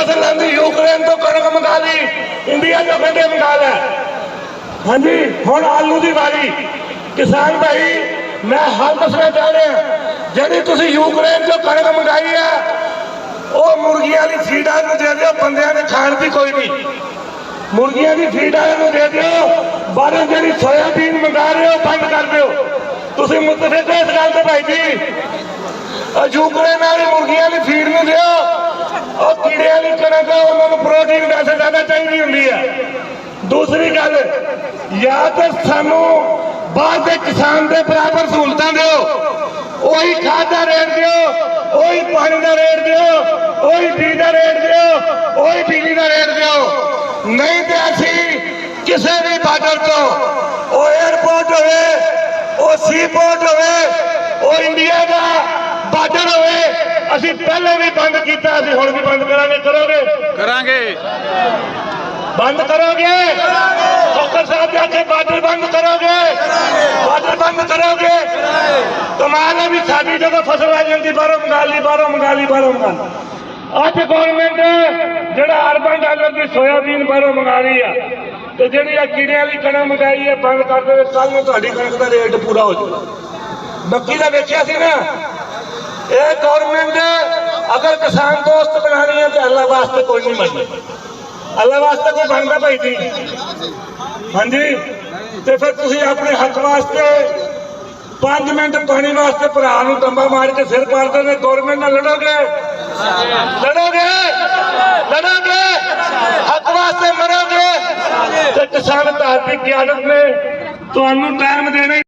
फसल लाती यूक्रेन तो कणक मंगा ली, इंडिया तो गंढे मंगा लिया। हाँ जी, हुण आलू की वारी। किसान भाई मैं हल दसना चाह रहा, जी तुम यूक्रेन चो कणक मंगाई है वो मुर्गियां की फीड वाले दे दो, बंदियां ने खाण की कोई नहीं। मुर्गियां की फीड वाले दे दो, बाहरों जी सोयाबीन मंगा रहे हो बंद कर दो। तुम मुतफिक हो इस गल से भाई जी? यूक्रेन वाली मुर्गियां की फीड नहीं दो, और कीड़े वाली कणक उन्होंने प्रोटीन वैसे ज्यादा चाहिए होंगी है। दूसरी गल, या तो सानू बाहर के किसान के बराबर सहूलतां दिओ, वही खाद का रेट दिओ, वही पानी का रेट दिओ, वही बीज का रेट दिओ, वही बिजली का रेट दिओ। नहीं तो असी किसी भी बार्डर तो वो एयरपोर्ट हो, सी पोर्ट हो, इंडिया का बार्डर हो, असी पहले भी बंद किया, असी हुण भी बंद करांगे। करोगे? करांगे। बंद करोगे? खोखर साहब जाके बार्डर बंद करोगे? बार्डर बंद करोगे? कमाल है भी साडी जो फसल आ जाती बाहरों मंगा ली, बाहरों मंगा ली, बाहरों मंगा ली। अज गौरमेंट जो अरबन डॉलर की सोयाबीन बाहरों मंगा रही है, तो जी कीड़े वाली कणक मंगाई है बंद कर दे, कल में तुहाडी कणक का रेट पूरा हो जाए। मक्की का देखिया सी ना, ये गौरमेंट अगर किसान दोस्त बनानी है तो अल्लाह वास्ते कोई नहीं बननी, अल्लाह वास्ते कोई बनता भाई जी। हाँ जी, तो फिर तुम अपने हक वास्ते 5 मिनट पानी वास्ते भरा डंबा मार के सिर पार देने, गौरमेंट नाल लड़ोगे? लड़ोगे? लड़ोगे? हक वास्ते मरोगे? तो किसान भारतीय क्यादत ने तुहानू टाइम देना ही